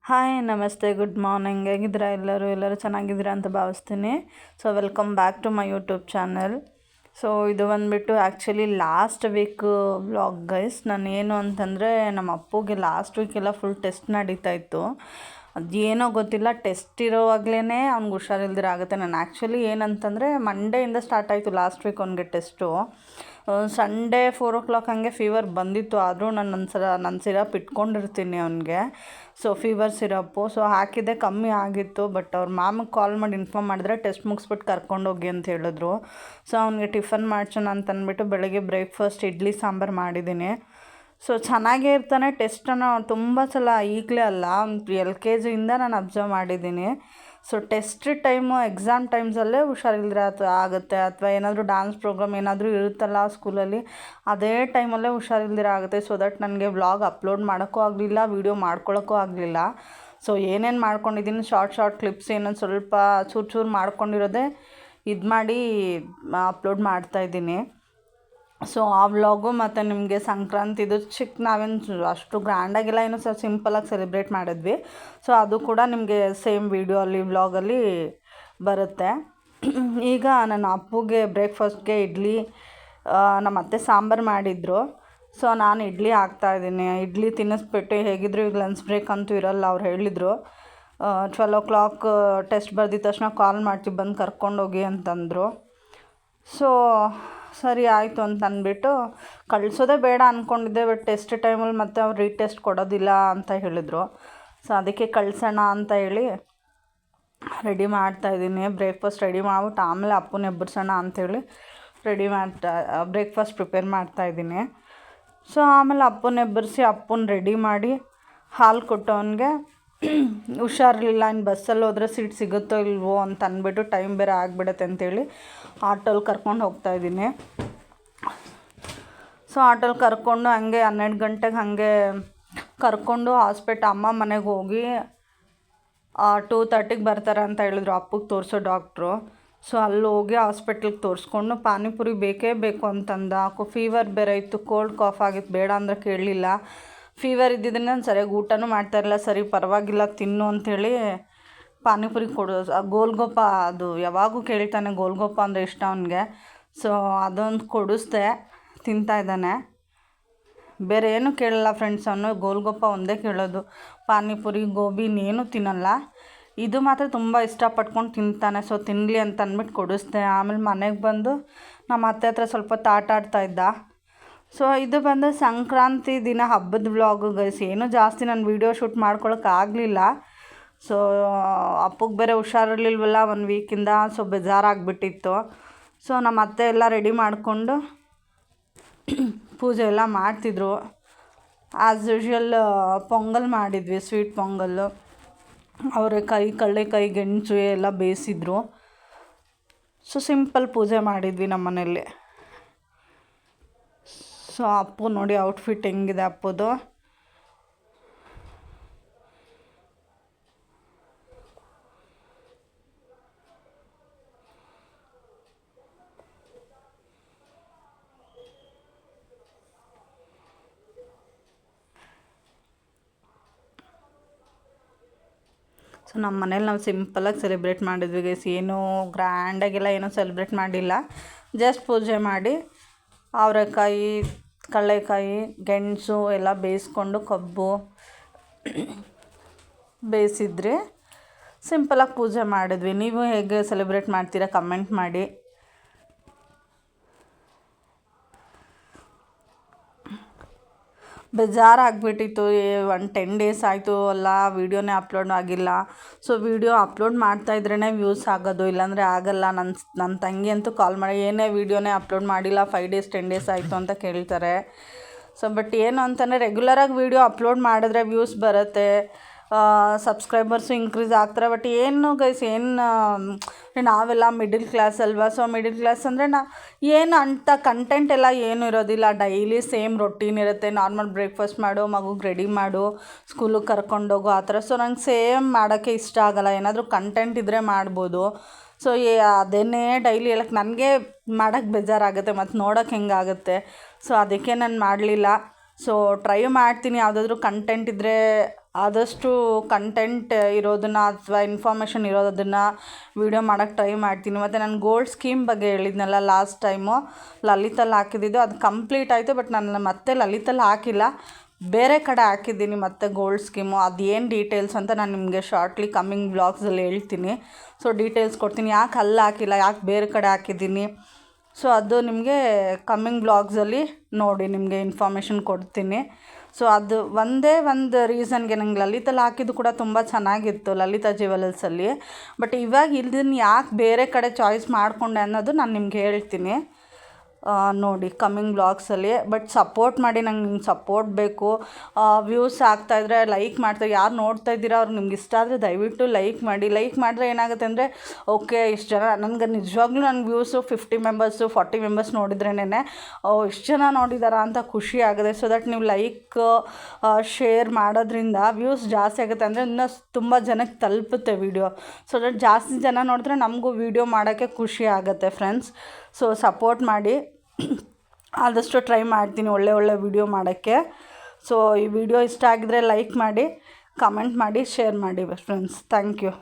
Hi ನಮಸ್ತೆ good morning ಹೇಗಿದ್ದೀರಾ ಎಲ್ಲರೂ ಚೆನ್ನಾಗಿದ್ದೀರಾ ಅಂತ ಭಾವಿಸ್ತೀನಿ. So welcome back to my YouTube channel. So ಇದು ಬಂದುಬಿಟ್ಟು actually last week vlog guys. ನಾನು ಏನು ಅಂತಂದರೆ ನಮ್ಮ ಅಪ್ಪುಗೆ ಲಾಸ್ಟ್ ವೀಕೆಲ್ಲ ಫುಲ್ ಟೆಸ್ಟ್ ನಡೀತಾಯಿತ್ತು. ಅದೇನೋ ಗೊತ್ತಿಲ್ಲ, ಟೆಸ್ಟ್ ಇರೋವಾಗಲೇ ಅವ್ನಿಗೆ ಹುಷಾರಿಲ್ದಿರ ಆಗುತ್ತೆ. ನಾನು ಆ್ಯಕ್ಚುಲಿ ಏನಂತಂದರೆ ಮಂಡೆಯಿಂದ ಸ್ಟಾರ್ಟ್ ಆಯಿತು ಲಾಸ್ಟ್ ವೀಕ್ ಅವ್ನಿಗೆ ಟೆಸ್ಟು. ಸಂಡೇ 4 o'clock ಹಂಗೆ ಫೀವರ್ ಬಂದಿತ್ತು. ಆದರೂ ನಾನು ನನ್ನ ಸಿರಪ್ ಇಟ್ಕೊಂಡಿರ್ತೀನಿ ಅವನಿಗೆ. ಸೊ ಫೀವರ್ ಸಿರಪ್ಪು ಸೊ ಹಾಕಿದ್ದೆ, ಕಮ್ಮಿ ಆಗಿತ್ತು. ಬಟ್ ಅವ್ರ ಮ್ಯಾಮಿಗೆ ಕಾಲ್ ಮಾಡಿ ಇನ್ಫಾರ್ಮ್ ಮಾಡಿದ್ರೆ ಟೆಸ್ಟ್ ಮುಗಿಸ್ಬಿಟ್ಟು ಕರ್ಕೊಂಡೋಗಿ ಅಂತ ಹೇಳಿದ್ರು. ಸೊ ಅವ್ನಿಗೆ ಟಿಫನ್ ಮಾಡ್ಸೋಣ ಅಂತ ಅಂದ್ಬಿಟ್ಟು ಬೆಳಗ್ಗೆ ಬ್ರೇಕ್ಫಾಸ್ಟ್ ಇಡ್ಲಿ ಸಾಂಬಾರು ಮಾಡಿದ್ದೀನಿ. ಸೊ ಚೆನ್ನಾಗೇ ಇರ್ತಾನೆ. ಟೆಸ್ಟನ್ನು ತುಂಬ ಸಲ ಈಗಲೇ ಅಲ್ಲ, LKGಯಿಂದ ನಾನು ಅಬ್ಸರ್ವ್ ಮಾಡಿದ್ದೀನಿ. ಸೊ ಟೆಸ್ಟ್ ಟೈಮು ಎಕ್ಸಾಮ್ ಟೈಮ್ಸಲ್ಲೇ ಹುಷಾರಿಲ್ದಿರ ಆಗುತ್ತೆ, ಅಥವಾ ಏನಾದರೂ ಡ್ಯಾನ್ಸ್ ಪ್ರೋಗ್ರಾಮ್ ಏನಾದರೂ ಇರುತ್ತಲ್ಲ ಸ್ಕೂಲಲ್ಲಿ, ಅದೇ ಟೈಮಲ್ಲೇ ಹುಷಾರಿಲ್ದಿರ ಆಗುತ್ತೆ. ಸೊ ದಟ್ ನನಗೆ ವ್ಲಾಗ್ ಅಪ್ಲೋಡ್ ಮಾಡೋಕ್ಕೂ ಆಗಲಿಲ್ಲ, ವೀಡಿಯೋ ಮಾಡ್ಕೊಳ್ಳೋಕ್ಕೂ ಆಗಲಿಲ್ಲ. ಸೊ ಏನೇನು ಮಾಡ್ಕೊಂಡಿದ್ದೀನಿ ಶಾರ್ಟ್ ಕ್ಲಿಪ್ಸ್ ಏನೋ ಸ್ವಲ್ಪ ಚೂರು ಮಾಡ್ಕೊಂಡಿರೋದೇ ಇದು ಮಾಡಿ ಅಪ್ಲೋಡ್ ಮಾಡ್ತಾಯಿದ್ದೀನಿ. ಸೊ ಆ ವ್ಲಾಗು ಮತ್ತು ನಿಮಗೆ ಸಂಕ್ರಾಂತಿದು ನಾವೇನು ಅಷ್ಟು ಗ್ರ್ಯಾಂಡಾಗೆಲ್ಲ ಏನೋ ಸಿಂಪಲಾಗಿ ಸೆಲೆಬ್ರೇಟ್ ಮಾಡಿದ್ವಿ. ಸೊ ಅದು ಕೂಡ ನಿಮಗೆ ಸೇಮ್ ವ್ಲಾಗಲ್ಲಿ ಬರುತ್ತೆ. ಈಗ ನನ್ನ ಅಪ್ಪುಗೆ ಬ್ರೇಕ್ಫಾಸ್ಟ್ಗೆ ಇಡ್ಲಿ, ನಮ್ಮ ಅತ್ತೆ ಸಾಂಬಾರು ಮಾಡಿದರು. ಸೊ ನಾನು ಇಡ್ಲಿ ಹಾಕ್ತಾಯಿದ್ದೀನಿ. ಇಡ್ಲಿ ತಿನ್ನಿಸ್ಬಿಟ್ಟು ಹೇಗಿದ್ರು ಈಗ ಲಂಚ್ ಬ್ರೇಕ್ ಅಂತೂ ಇರೋಲ್ಲ. ಅವ್ರು ಹೇಳಿದರು 12 o'clock ಟೆಸ್ಟ್ ಬರ್ದಿದ್ದ ತಕ್ಷಣ ಕಾಲ್ ಮಾಡ್ತೀವಿ, ಬಂದು ಕರ್ಕೊಂಡೋಗಿ ಅಂತಂದರು. ಸೊ ಸರಿ ಆಯಿತು ಅಂತ ಅಂದ್ಬಿಟ್ಟು ಕಳಿಸೋದೇ ಬೇಡ ಅಂದ್ಕೊಂಡಿದ್ದೆ. ಬಟ್ ಟೆಸ್ಟ್ ಟೈಮಲ್ಲಿ ಮತ್ತೆ ಅವ್ರು ರೀಟೆಸ್ಟ್ ಕೊಡೋದಿಲ್ಲ ಅಂತ ಹೇಳಿದರು. ಸೊ ಅದಕ್ಕೆ ಕಳಿಸೋಣ ಅಂತ ಹೇಳಿ ರೆಡಿ ಮಾಡ್ತಾಯಿದ್ದೀನಿ. ಬ್ರೇಕ್ಫಾಸ್ಟ್ ರೆಡಿ ಮಾಡ್ಬಿಟ್ಟು ಆಮೇಲೆ ಅಪ್ಪನ ಎಬ್ಬರಿಸೋಣ ಅಂಥೇಳಿ ಬ್ರೇಕ್ಫಾಸ್ಟ್ ಪ್ರಿಪೇರ್ ಮಾಡ್ತಾಯಿದ್ದೀನಿ. ಸೊ ಆಮೇಲೆ ಅಪ್ಪನ ಎಬ್ಬರಿಸಿ ಅಪ್ಪನ ರೆಡಿ ಮಾಡಿ ಹಾಲು ಕೊಟ್ಟು ಅವನಿಗೆ ಹುಷಾರಿರಲಿಲ್ಲ, ಇನ್ನು ಬಸ್ಸಲ್ಲಿ ಹೋದರೆ ಸೀಟ್ ಸಿಗುತ್ತೋ ಇಲ್ವೋ ಅಂತ ಅಂದ್ಬಿಟ್ಟು ಟೈಮ್ ಬೇರೆ ಆಗಿಬಿಡುತ್ತೆ ಅಂತೇಳಿ ಆಟೋಲ್ಲಿ ಕರ್ಕೊಂಡು ಹೋಗ್ತಾಯಿದ್ದೀನಿ. ಸೊ ಆಟೋಲ್ಲಿ ಕರ್ಕೊಂಡು ಹಂಗೆ 12 ಗಂಟೆಗೆ ಹಾಗೆ ಕರ್ಕೊಂಡು ಅಮ್ಮ ಮನೆಗೆ ಹೋಗಿ 2:30ಗೆ ಬರ್ತಾರೆ ಅಂತ ಹೇಳಿದ್ರು ಅಪ್ಪಗೆ ತೋರಿಸೋ ಡಾಕ್ಟ್ರು. ಸೊ ಅಲ್ಲಿ ಹೋಗಿ ಹಾಸ್ಪಿಟ್ಲಿಗೆ ತೋರಿಸ್ಕೊಂಡು ಪಾನಿಪುರಿ ಬೇಕೇ ಬೇಕು ಅಂತಂದ. ಫೀವರ್ ಬೇರೆ ಇತ್ತು, ಕೋಲ್ಡ್ ಕಾಫ್ ಆಗಿತ್ತು, ಬೇಡ ಅಂದರೆ ಕೇಳಲಿಲ್ಲ. ಫೀವರ್ ಇದ್ದಿದ್ದರಿಂದ ನಾನು ಸರಿಯಾಗಿ ಊಟನೂ ಮಾಡ್ತಾಯಿರಲಿಲ್ಲ. ಸರಿ ಪರವಾಗಿಲ್ಲ ತಿನ್ನು ಅಂಥೇಳಿ ಪಾನಿಪುರಿ ಗೋಲ್ಗಪ್ಪ ಅದು ಯಾವಾಗೂ ಕೇಳ್ತಾನೆ, ಗೋಲ್ಗಪ್ಪ ಅಂದರೆ ಇಷ್ಟ ಅವನಿಗೆ. ಸೊ ಅದೊಂದು ಕೊಡಿಸ್ದೆ, ತಿಂತಾಯಿದ್ದಾನೆ. ಬೇರೆ ಏನೂ ಕೇಳಲ್ಲ ಫ್ರೆಂಡ್ಸ್, ಅವನು ಗೋಲ್ಗಪ್ಪ ಒಂದೇ ಕೇಳೋದು. ಪಾನಿಪುರಿ ಗೋಬಿ ಇನ್ನೇನು ತಿನ್ನಲ್ಲ. ಇದು ಮಾತ್ರ ತುಂಬ ಇಷ್ಟಪಟ್ಕೊಂಡು ತಿಂತಾನೆ. ಸೊ ತಿನ್ನಲಿ ಅಂತ ಅಂದ್ಬಿಟ್ಟು ಕೊಡಿಸ್ದೆ. ಆಮೇಲೆ ಮನೆಗೆ ಬಂದು ನಮ್ಮ ಅತ್ತೆ ಹತ್ರ ಸ್ವಲ್ಪ ಆಟ ಆಡ್ತಾಯಿದ್ದ. ಸೊ ಇದು ಬಂದು ಸಂಕ್ರಾಂತಿ ದಿನ ಹಬ್ಬದ ವ್ಲಾಗು ಗೈಸ್. ಏನೂ ಜಾಸ್ತಿ ನಾನು ವೀಡಿಯೋ ಶೂಟ್ ಮಾಡ್ಕೊಳಕ್ಕಾಗಲಿಲ್ಲ. ಸೊ ಅಪ್ಪಗೆ ಬೇರೆ ಹುಷಾರಿರ್ಲಿಲ್ವಲ್ಲ 1 ವೀಕಿಂದ. ಸೊ ಬೇಜಾರಾಗ್ಬಿಟ್ಟಿತ್ತು. ಸೊ ನಮ್ಮ ಅತ್ತೆ ಎಲ್ಲ ರೆಡಿ ಮಾಡಿಕೊಂಡು ಪೂಜೆ ಎಲ್ಲ ಮಾಡ್ತಿದ್ರು. ಆ್ಯಸ್ ಯೂಶ್ವಲ್ ಪೊಂಗಲ್ ಮಾಡಿದ್ವಿ, ಸ್ವೀಟ್ ಪೊಂಗಲ್ಲು. ಅವರೆಕಾಯಿ, ಕಡಲೆಕಾಯಿ, ಗೆಣಸು ಎಲ್ಲ ಬೇಯಿಸಿದ್ರು. ಸೊ ಸಿಂಪಲ್ ಪೂಜೆ ಮಾಡಿದ್ವಿ ನಮ್ಮ ಮನೆಯಲ್ಲಿ. ಸೊ ಅಪ್ಪು ನೋಡಿ ಔಟ್ಫಿಟ್ ಹೆಂಗಿದೆ ಅಪ್ಪುದು. ಸೊ ನಮ್ಮ ಮನೇಲಿ ನಾವು ಸಿಂಪಲಾಗಿ ಸೆಲೆಬ್ರೇಟ್ ಮಾಡಿದ್ವಿ ಗೈಸ್. ಏನೂ ಗ್ರ್ಯಾಂಡಾಗೆಲ್ಲ ಏನೂ ಸೆಲೆಬ್ರೇಟ್ ಮಾಡಿಲ್ಲ. ಜಸ್ಟ್ ಪೂಜೆ ಮಾಡಿ ಅವರೆಕಾಯಿ, ಕಡಲೆಕಾಯಿ, ಗೆಣಸು ಎಲ್ಲ ಬೇಯಿಸ್ಕೊಂಡು ಕಬ್ಬು ಬೇಯಿಸಿದ್ರಿ. ಸಿಂಪಲಾಗಿ ಪೂಜೆ ಮಾಡಿದ್ವಿ. ನೀವು ಹೇಗೆ ಸೆಲೆಬ್ರೇಟ್ ಮಾಡ್ತೀರಾ ಕಮೆಂಟ್ ಮಾಡಿ. ಬೇಜಾರಾಗ್ಬಿಟ್ಟಿತ್ತು. 10 days ಆಯಿತು ಅಲ್ಲ ವೀಡಿಯೋನೇ ಅಪ್ಲೋಡ್ ಆಗಿಲ್ಲ. ಸೊ ವೀಡಿಯೋ ಅಪ್ಲೋಡ್ ಮಾಡ್ತಾಯಿದ್ರೇ ವ್ಯೂಸ್ ಆಗೋದು, ಇಲ್ಲಾಂದರೆ ಆಗಲ್ಲ. ನನ್ನ ತಂಗಿ ಅಂತೂ ಕಾಲ್ ಮಾಡಿ ಏನೇ ವೀಡಿಯೋನೇ ಅಪ್ಲೋಡ್ ಮಾಡಿಲ್ಲ, 5 days 10 days ಆಯಿತು ಅಂತ ಕೇಳ್ತಾರೆ. ಸೊ ಬಟ್ ಏನು ಅಂತಂದರೆ ರೆಗ್ಯುಲರಾಗಿ ವೀಡಿಯೋ ಅಪ್ಲೋಡ್ ಮಾಡಿದ್ರೆ ವ್ಯೂಸ್ ಬರುತ್ತೆ, ಸಬ್ಸ್ಕ್ರೈಬರ್ಸು ಇಂಕ್ರೀಸ್ ಆಗ್ತಾರೆ. ಬಟ್ ಏನು ಗೈಸ್, ನಾವೆಲ್ಲ ಮಿಡಲ್ ಕ್ಲಾಸ್ ಅಲ್ವಾ. ಸೊ ಮಿಡಲ್ ಕ್ಲಾಸ್ ಅಂದರೆ ಏನು ಅಂಥ ಕಂಟೆಂಟ್ ಎಲ್ಲ ಏನೂ ಇರೋದಿಲ್ಲ. ಡೈಲಿ ಸೇಮ್ ರೊಟೀನ್ ಇರುತ್ತೆ. ನಾರ್ಮಲ್ ಬ್ರೇಕ್ಫಾಸ್ಟ್ ಮಾಡು, ಮಗುಗೆ ರೆಡಿ ಮಾಡು, ಸ್ಕೂಲಿಗೆ ಕರ್ಕೊಂಡೋಗು, ಆ ಥರ. ಸೊ ನಂಗೆ ಸೇಮ್ ಮಾಡೋಕ್ಕೆ ಇಷ್ಟ ಆಗೋಲ್ಲ. ಏನಾದರೂ ಕಂಟೆಂಟ್ ಇದ್ದರೆ ಮಾಡ್ಬೋದು. ಸೊ ಅದನ್ನೇ ಡೈಲಿ ಹೇಳಕ್ಕೆ ನನಗೆ ಮಾಡೋಕ್ಕೆ ಬೇಜಾರಾಗುತ್ತೆ, ಮತ್ತು ನೋಡೋಕ್ಕೆ ಹೆಂಗಾಗುತ್ತೆ. ಸೊ ಅದಕ್ಕೆ ನಾನು ಮಾಡಲಿಲ್ಲ. ಸೊ ಟ್ರೈ ಮಾಡ್ತೀನಿ ಯಾವುದಾದ್ರೂ ಕಂಟೆಂಟ್ ಇದ್ದರೆ ಆದಷ್ಟು ಕಂಟೆಂಟ್ ಇರೋದನ್ನು ಅಥವಾ ಇನ್ಫಾರ್ಮೇಷನ್ ಇರೋದನ್ನು ವೀಡಿಯೋ ಮಾಡೋಕ್ಕೆ ಟ್ರೈ ಮಾಡ್ತೀನಿ. ಮತ್ತು ನಾನು ಗೋಲ್ಡ್ ಸ್ಕೀಮ್ ಬಗ್ಗೆ ಹೇಳಿದ್ನಲ್ಲ ಲಾಸ್ಟ್ ಟೈಮು ಲಲಿತಲ್ಲಿ ಹಾಕಿದ್ದಿದ್ದು, ಅದು ಕಂಪ್ಲೀಟ್ ಆಯಿತು. ಬಟ್ ನಾನು ಮತ್ತೆ ಲಲಿತಲ್ಲಿ ಹಾಕಿಲ್ಲ, ಬೇರೆ ಕಡೆ ಹಾಕಿದ್ದೀನಿ ಮತ್ತು ಗೋಲ್ಡ್ ಸ್ಕೀಮು. ಅದೇನು ಡೀಟೇಲ್ಸ್ ಅಂತ ನಾನು ನಿಮಗೆ ಶಾರ್ಟ್ಲಿ ಕಮ್ಮಿಂಗ್ ಬ್ಲಾಗ್ಸಲ್ಲಿ ಹೇಳ್ತೀನಿ. ಸೊ ಡೀಟೇಲ್ಸ್ ಕೊಡ್ತೀನಿ, ಯಾಕೆ ಅಲ್ಲಿ ಹಾಕಿಲ್ಲ, ಯಾಕೆ ಬೇರೆ ಕಡೆ ಹಾಕಿದ್ದೀನಿ. ಸೊ ಅದು ನಿಮಗೆ ಕಮ್ಮಿಂಗ್ ಬ್ಲಾಗ್ಸಲ್ಲಿ ನೋಡಿ ನಿಮಗೆ ಇನ್ಫಾರ್ಮೇಷನ್ ಕೊಡ್ತೀನಿ. ಸೊ ಅದು ಒಂದೇ ಒಂದು ರೀಸನ್ಗೆ ನಂಗೆ ಲಲಿತಲ್ಲಿ ಹಾಕಿದ್ದು ಕೂಡ ತುಂಬ ಚೆನ್ನಾಗಿತ್ತು, ಲಲಿತಾ ಜ್ಯುವೆಲರ್ಸಲ್ಲಿ. ಬಟ್ ಇವಾಗ ಇದನ್ನು ಯಾಕೆ ಬೇರೆ ಕಡೆ ಚಾಯ್ಸ್ ಮಾಡಿಕೊಂಡೆ ಅನ್ನೋದು ನಾನು ನಿಮ್ಗೆ ಹೇಳ್ತೀನಿ ನೋಡಿ ಕಮ್ಮಿಂಗ್ ಬ್ಲಾಗ್ಸಲ್ಲಿ. ಬಟ್ ಸಪೋರ್ಟ್ ಮಾಡಿ, ನಂಗೆ ನಿಮ್ಗೆ ಸಪೋರ್ಟ್ ಬೇಕು. ವ್ಯೂಸ್ ಆಗ್ತಾಯಿದ್ರೆ ಲೈಕ್ ಮಾಡ್ತಾರೆ, ಯಾರು ನೋಡ್ತಾ ಇದ್ದೀರಾ ಅವ್ರಿಗೆ ನಿಮ್ಗೆ ಇಷ್ಟ ಆದರೆ ದಯವಿಟ್ಟು ಲೈಕ್ ಮಾಡಿ. ಲೈಕ್ ಮಾಡಿದ್ರೆ ಏನಾಗುತ್ತೆ ಅಂದರೆ ಓಕೆ ಇಷ್ಟು ಜನ ನನಗೆ ನಿಜವಾಗ್ಲೂ ನನಗೆ ವ್ಯೂಸು 50 ಮೆಂಬರ್ಸು 40 ಮೆಂಬರ್ಸ್ ನೋಡಿದ್ರೇನೆ ಇಷ್ಟು ಜನ ನೋಡಿದಾರಾ ಅಂತ ಖುಷಿ ಆಗುತ್ತೆ. ಸೊ ದಟ್ ನೀವು ಲೈಕ್ ಶೇರ್ ಮಾಡೋದ್ರಿಂದ ವ್ಯೂಸ್ ಜಾಸ್ತಿ ಆಗುತ್ತೆ, ಅಂದರೆ ಇನ್ನೂ ತುಂಬ ಜನಕ್ಕೆ ತಲುಪುತ್ತೆ ವೀಡಿಯೋ. ಸೊ ದಟ್ ಜಾಸ್ತಿ ಜನ ನೋಡಿದ್ರೆ ನಮಗೂ ವೀಡಿಯೋ ಮಾಡೋಕ್ಕೆ ಖುಷಿ ಆಗುತ್ತೆ ಫ್ರೆಂಡ್ಸ್. ಸೊ ಸಪೋರ್ಟ್ ಮಾಡಿ, ಆದಷ್ಟು ಟ್ರೈ ಮಾಡ್ತೀನಿ ಒಳ್ಳೆ ವೀಡಿಯೋ ಮಾಡೋಕ್ಕೆ. ಸೊ ಈ ವಿಡಿಯೋ ಇಷ್ಟ ಆಗಿದ್ರೆ ಲೈಕ್ ಮಾಡಿ, ಕಮೆಂಟ್ ಮಾಡಿ, ಶೇರ್ ಮಾಡಿ ಫ್ರೆಂಡ್ಸ್. Thank you.